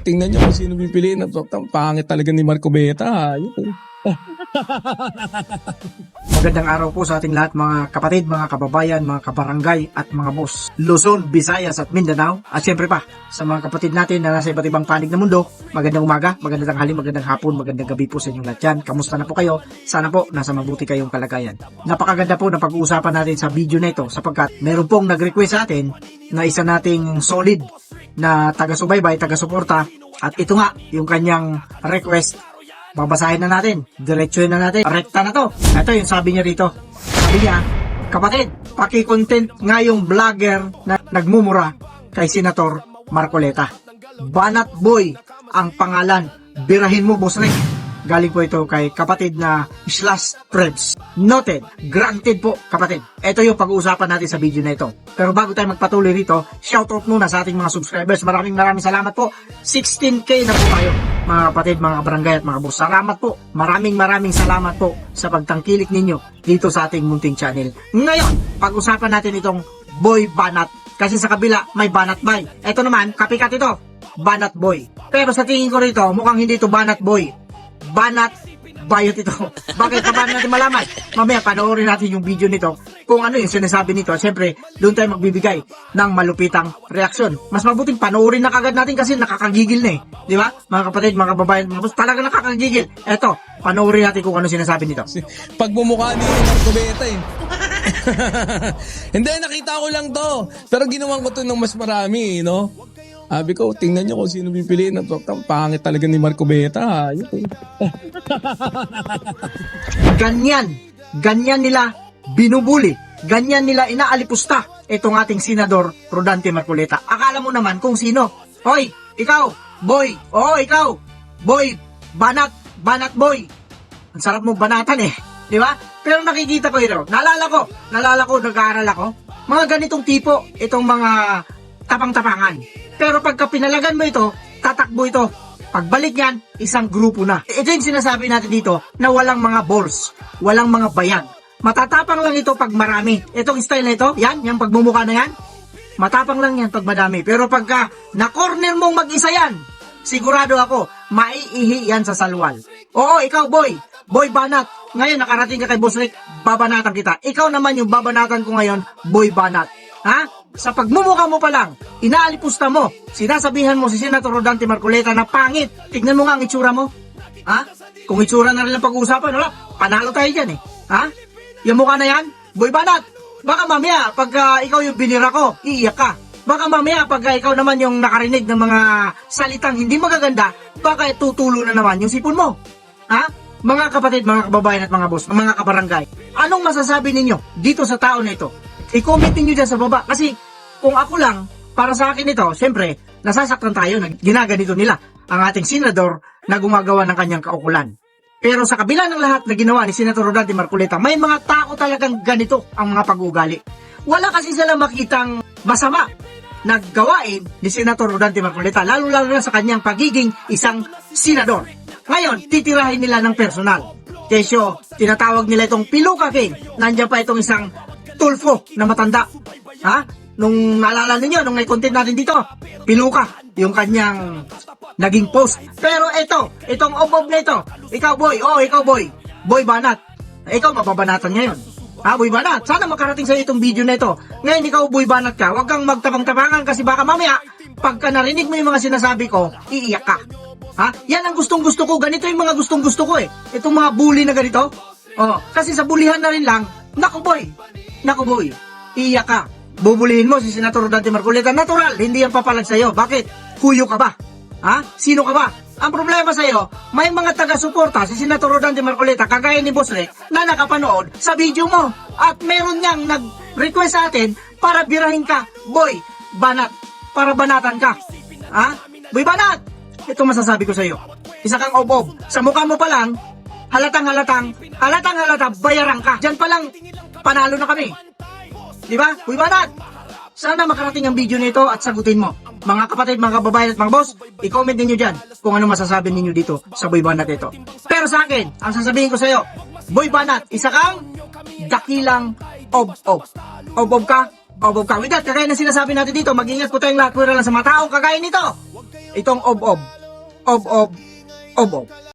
Tingnan nyo kung sino pipiliin. Pangit talaga ni Marco Beta. Magandang araw po sa ating lahat mga kapatid, mga kababayan, mga kabarangay at mga boss. Luzon, Visayas at Mindanao. At syempre pa, sa mga kapatid natin na nasa iba't ibang panig ng mundo, magandang umaga, magandang tanghali, magandang hapon, magandang gabi po sa inyong lahat dyan. Kamusta na po kayo? Sana po nasa mabuti kayong kalagayan. Napakaganda po na pag-uusapan natin sa video na ito sapagkat meron pong nag-request sa atin na isa nating solid na taga-subaybay, taga-suporta. At ito nga, yung kanyang request. Babasahin na natin, diretsuhin na natin, rekta na to. Ito yung sabi niya rito. Sabi niya, kapatid, paki-content nga yung vlogger na nagmumura kay Senator Marcoleta. Banat Boy ang pangalan. Birahin mo, Boss Rick. Galing po ito kay kapatid na Slash Prebs. Noted, granted po kapatid. Ito yung pag-uusapan natin sa video na ito. Pero bago tayo magpatuloy rito, shoutout muna sa ating mga subscribers. Maraming salamat po. 16K na po tayo mga kapatid, mga barangay at mga boss. Salamat po. Maraming salamat po sa pagtangkilik ninyo dito sa ating munting channel. Ngayon, pag-usapan natin itong Boy Banat. Kasi sa kabila may Banat Boy. Ito naman, kapikat ito. Banat Boy. Pero sa tingin ko rito, mukhang hindi ito Banat Boy. Banat Bayot ito. Bakit? Paano natin malaman? Mamaya panoorin natin yung video nito kung ano yung sinasabi nito. Siyempre, doon tayo magbibigay ng malupitang reaksyon. Mas mabuting panoorin na kagad natin kasi nakakagigil na eh. Di ba? Mga kapatid, mga kababayan, mga boss, talaga nakakagigil. Eto, panoorin natin kung ano sinasabi nito. Pagmumukha ni Marco Beta eh. Hindi, nakita ko lang to. Pero ginawan ko to ng mas marami, no? Sabi ko, tingnan nyo kung sino pipiliin. Pangit talaga ni Marco Beta. Ganyan nila binubuli. Ganyan nila inaalipusta itong ating Senador Rodante Marcoleta. Akala mo naman kung sino. Hoy, ikaw, boy. Oo, ikaw, boy. Banat boy. Ang sarap mo banatan eh. Di ba? Pero nakikita ko ito. Naalala ko, nag-aaral ako. Mga ganitong tipo, itong mga tapang-tapangan. Pero pagka pinalagan mo ito, tatakbo ito. Pagbalik yan, isang grupo na. Ito yung sinasabi natin dito na walang mga balls, walang mga bayan. Matatapang lang ito pag marami. Itong style na ito, yan, yung pagmumukha na yan, matapang lang yan pag madami. Pero pagka na-corner mong mag-isa yan, sigurado ako, maiihi yan sa salwal. Oo, ikaw boy Banat. Ngayon nakarating ka kay Boss Rick, babanatan kita. Ikaw naman yung babanatan ko ngayon, Boy Banat. Ha? Sa pagmumukha mo pa lang, inaalipusta mo, sinasabihan mo si Senator Rodante Marcoleta na pangit. Tignan mo nga ang itsura mo. Ha? Kung itsura na rin ang pag-uusapan, wala, panalo tayo dyan eh. Ha? Yung mukha na yan, Boy Banat, baka mamaya pagka ikaw yung binira ko, iiyak ka. Baka mamaya pagka ikaw naman yung nakarinig ng mga salitang hindi magaganda, baka tutulo na naman yung sipon mo. Ha? Mga kapatid, mga kababayan at mga boss, mga kabarangay, anong masasabi ninyo dito sa tao na ito? I-comment niyo dyan sa baba. Kasi kung ako lang, para sa akin ito, siyempre, nasasaktan tayo na ginaganito nila ang ating senador na gumagawa ng kanyang kaukulan. Pero sa kabila ng lahat na ginawa ni Senator Rodante Marcoleta, may mga tao talagang ganito ang mga pag-uugali. Wala kasi sila makitang masama na gawain ni Senator Rodante Marcoleta, lalo-lalo na sa kanyang pagiging isang senador. Ngayon, titirahin nila ng personal. Kesyo, tinatawag nila itong Piluka King. Nandiyan pa itong isang Tulfo na matanda. Ha? Nung naalala ninyo, nung nai-content natin dito, Piluka, yung kanyang naging post. Pero itong obob na ito, ikaw boy Banat. Ikaw mababanatan ngayon. Ha, Boy Banat, sana makarating sa itong video na ito. Ngayon ikaw, Boy Banat ka, huwag kang magtabang-tabangan kasi baka mamaya, pagka narinig mo yung mga sinasabi ko, iiyak ka. Ha? Yan ang gustong-gusto ko. Ganito yung mga gustong-gusto ko eh. Itong mga bully na ganito. Oh, kasi sa bulihan na rin lang, naku boy, iiyak ka. Bubulihin mo si Senator Rodante Marcoleta. Natural, hindi yan papalag sa'yo. Bakit? Kuyo ka ba? Ha? Sino ka ba? Ang problema sa'yo, may mga taga-suporta si Senator Rodante Marcoleta, kagaya ni Boss Rick, na nakapanood sa video mo. At meron niyang nag-request sa atin para birahin ka, Boy Banat, para banatan ka. Ha? Boy Banat, ito masasabi ko sa'yo. Isa kang obob. Sa mukha mo pa lang, halatang bayaran ka. Diyan pa lang, panalo na kami. Diba? Boy Banat, sana makarating ang video nito at sagutin mo. Mga kapatid, mga kababayan at mga boss, i-comment ninyo dyan kung ano masasabi ninyo dito sa Boy Banat ito. Pero sa akin, ang sasabihin ko sa'yo, Boy Banat, isa kang dakilang ob-ob. Ob-ob ka. With that, kagaya na sinasabi natin dito, mag-ingat po tayong lahat, pura lang sa mga taong kagaya nito. itong ob-ob. Ob-ob. Ob-ob.